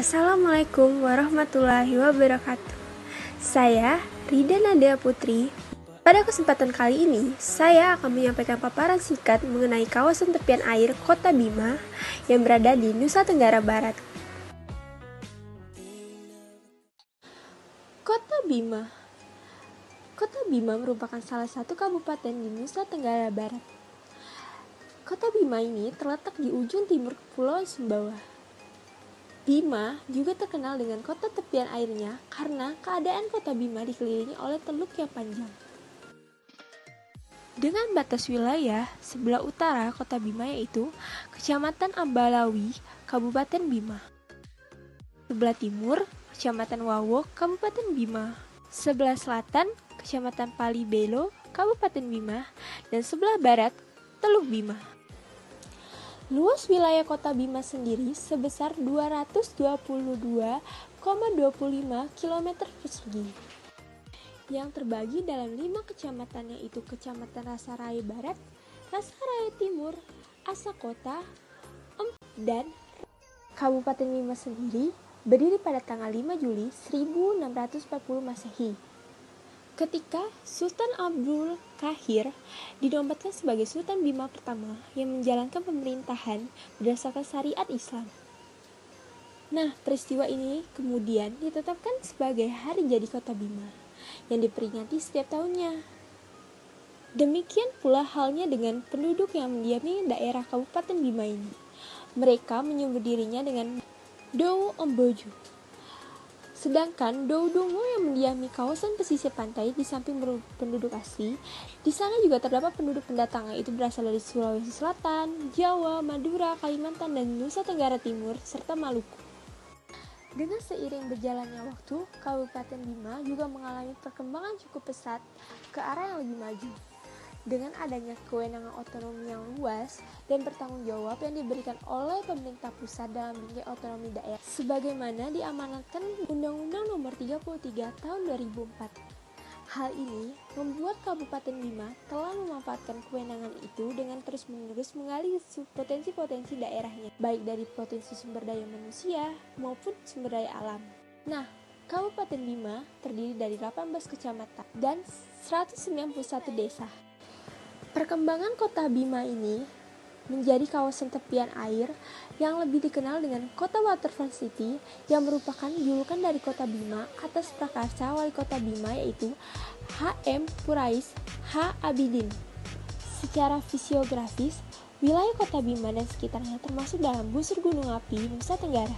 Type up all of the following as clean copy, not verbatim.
Assalamualaikum warahmatullahi wabarakatuh. Saya Rida Nadia Putri. Pada kesempatan kali ini, saya akan menyampaikan paparan singkat mengenai kawasan tepian air Kota Bima yang berada di Nusa Tenggara Barat. Kota Bima merupakan salah satu kabupaten di Nusa Tenggara Barat. Kota Bima ini terletak di ujung timur Kepulauan Sumbawa. Bima juga terkenal dengan kota tepian airnya karena keadaan Kota Bima dikelilingi oleh teluk yang panjang. Dengan batas wilayah sebelah utara Kota Bima yaitu Kecamatan Ambalawi, Kabupaten Bima. Sebelah timur, Kecamatan Wawo, Kabupaten Bima. Sebelah selatan, Kecamatan Palibelo, Kabupaten Bima. Dan sebelah barat, Teluk Bima. Luas wilayah Kota Bima sendiri sebesar 222,25 km persegi yang terbagi dalam 5 kecamatan yaitu Kecamatan Rasaraya Barat, Rasaraya Timur, Asakota, dan Kabupaten Bima sendiri berdiri pada tanggal 5 Juli 1640 Masehi. Ketika Sultan Abdul Qahir dinobatkan sebagai Sultan Bima pertama yang menjalankan pemerintahan berdasarkan syariat Islam. Nah, peristiwa ini kemudian ditetapkan sebagai hari jadi Kota Bima yang diperingati setiap tahunnya. Demikian pula halnya dengan penduduk yang mendiami daerah Kabupaten Bima ini. Mereka menyebut dirinya dengan Dowo Omboju. Sedangkan Doudongo yang mendiami kawasan pesisir pantai di samping penduduk asli, di sana juga terdapat penduduk pendatang yaitu berasal dari Sulawesi Selatan, Jawa, Madura, Kalimantan, dan Nusa Tenggara Timur, serta Maluku. Dengan seiring berjalannya waktu, Kabupaten Bima juga mengalami perkembangan cukup pesat ke arah yang lebih maju. Dengan adanya kewenangan otonomi yang luas dan bertanggung jawab yang diberikan oleh pemerintah pusat dalam bingkai otonomi daerah sebagaimana diamanatkan Undang-Undang Nomor 33 Tahun 2004. Hal ini membuat Kabupaten Bima telah memanfaatkan kewenangan itu dengan terus-menerus menggali potensi-potensi daerahnya, baik dari potensi sumber daya manusia maupun sumber daya alam. Nah, Kabupaten Bima terdiri dari 18 kecamatan dan 191 desa. Perkembangan Kota Bima ini menjadi kawasan tepian air yang lebih dikenal dengan Kota Waterfront City yang merupakan julukan dari Kota Bima atas prakarsa Wali Kota Bima yaitu H.M. Purais H. Abidin. Secara fisiografis, wilayah Kota Bima dan sekitarnya termasuk dalam busur Gunung Api Nusa Tenggara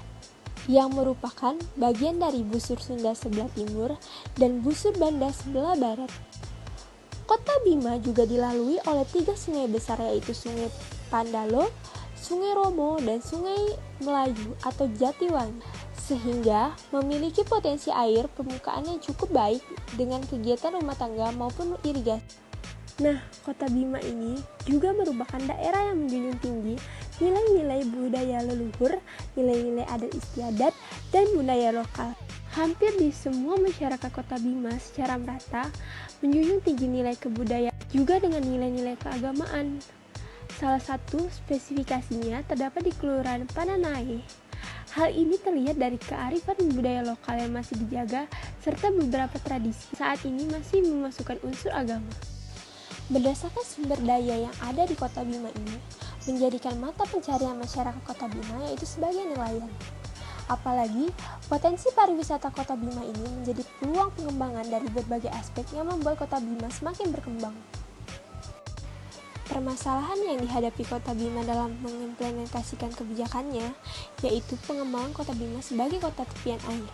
yang merupakan bagian dari busur Sunda sebelah timur dan busur Banda sebelah barat. Kota Bima juga dilalui oleh 3 sungai besar yaitu Sungai Pandalo, Sungai Romo, dan Sungai Melayu atau Jatiwangi, sehingga memiliki potensi air permukaan yang cukup baik dengan kegiatan rumah tangga maupun irigasi. Nah, Kota Bima ini juga merupakan daerah yang menjunjung tinggi nilai-nilai budaya leluhur, nilai-nilai adat istiadat, dan budaya lokal. Hampir di semua masyarakat Kota Bima secara merata menjunjung tinggi nilai kebudayaan juga dengan nilai-nilai keagamaan. Salah satu spesifikasinya terdapat di Kelurahan Pananae. Hal ini terlihat dari kearifan budaya lokal yang masih dijaga serta beberapa tradisi saat ini masih memasukkan unsur agama. Berdasarkan sumber daya yang ada di Kota Bima ini, menjadikan mata pencarian masyarakat Kota Bima yaitu sebagai nelayan. Apalagi, potensi pariwisata Kota Bima ini menjadi peluang pengembangan dari berbagai aspek yang membuat Kota Bima semakin berkembang. Permasalahan yang dihadapi Kota Bima dalam mengimplementasikan kebijakannya yaitu pengembangan Kota Bima sebagai kota tepian air.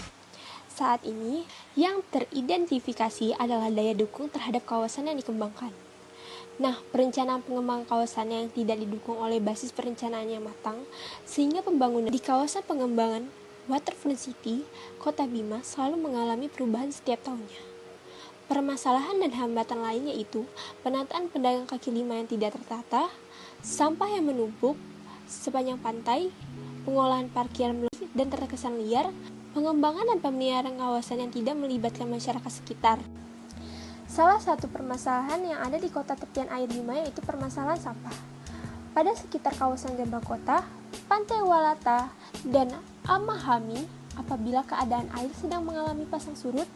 Saat ini, yang teridentifikasi adalah daya dukung terhadap kawasan yang dikembangkan. Nah, perencanaan pengembangan kawasan yang tidak didukung oleh basis perencanaan yang matang, sehingga pembangunan di kawasan pengembangan Waterfront City, Kota Bima selalu mengalami perubahan setiap tahunnya. Permasalahan dan hambatan lainnya yaitu penataan pedagang kaki lima yang tidak tertata, sampah yang menumpuk sepanjang pantai, pengolahan parkir dan terkesan liar, pengembangan dan pemeliharaan kawasan yang tidak melibatkan masyarakat sekitar. Salah satu permasalahan yang ada di kota tepian air Bima yaitu permasalahan sampah. Pada sekitar kawasan Gembak Kota, Pantai Walata, dan Amahami apabila keadaan air sedang mengalami pasang surut,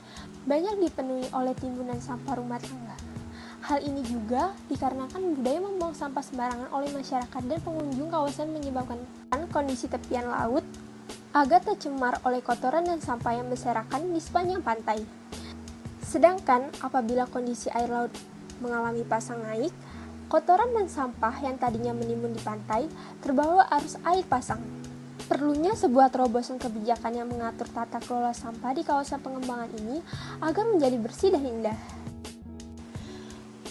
banyak dipenuhi oleh timbunan sampah rumah tangga. Hal ini juga dikarenakan budaya membuang sampah sembarangan oleh masyarakat dan pengunjung kawasan menyebabkan kondisi tepian laut agak tercemar oleh kotoran dan sampah yang berserakan di sepanjang pantai. Sedangkan apabila kondisi air laut mengalami pasang naik, kotoran dan sampah yang tadinya menimbun di pantai terbawa arus air pasang. Perlunya sebuah terobosan kebijakan yang mengatur tata kelola sampah di kawasan pengembangan ini agar menjadi bersih dan indah.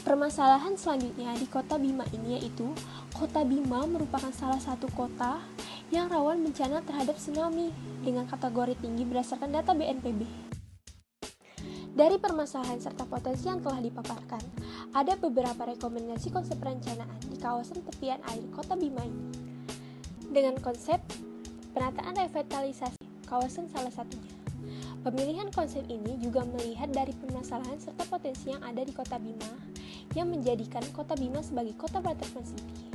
Permasalahan selanjutnya di Kota Bima ini yaitu Kota Bima merupakan salah satu kota yang rawan bencana terhadap tsunami dengan kategori tinggi berdasarkan data BNPB. Dari permasalahan serta potensi yang telah dipaparkan, ada beberapa rekomendasi konsep perencanaan di kawasan tepian air Kota Bima ini. Dengan konsep penataan revitalisasi kawasan salah satunya. Pemilihan konsep ini juga melihat dari permasalahan serta potensi yang ada di Kota Bima yang menjadikan Kota Bima sebagai kota waterfront city.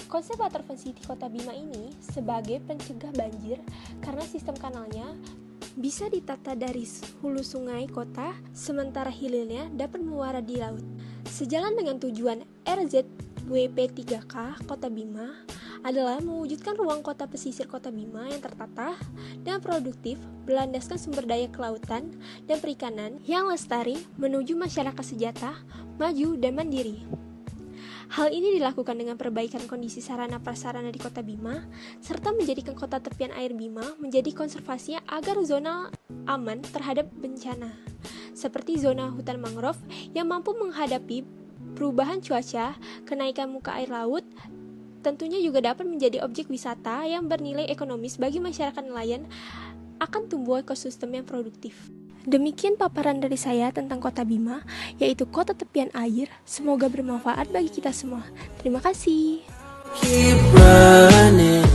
Konsep waterfront city Kota Bima ini sebagai pencegah banjir karena sistem kanalnya bisa ditata dari hulu sungai kota, sementara hilirnya dapat muara di laut. Sejalan dengan tujuan RZWP3K Kota Bima adalah mewujudkan ruang kota pesisir Kota Bima yang tertata dan produktif, berlandaskan sumber daya kelautan dan perikanan yang lestari menuju masyarakat sejahtera, maju, dan mandiri. Hal ini dilakukan dengan perbaikan kondisi sarana prasarana di Kota Bima, serta menjadikan kota tepian air Bima menjadi konservasi agar zona aman terhadap bencana, seperti zona hutan mangrove yang mampu menghadapi perubahan cuaca, kenaikan muka air laut, tentunya juga dapat menjadi objek wisata yang bernilai ekonomis bagi masyarakat nelayan akan tumbuh ekosistem yang produktif. Demikian paparan dari saya tentang Kota Bima, yaitu kota tepian air. Semoga bermanfaat bagi kita semua. Terima kasih. Keep running.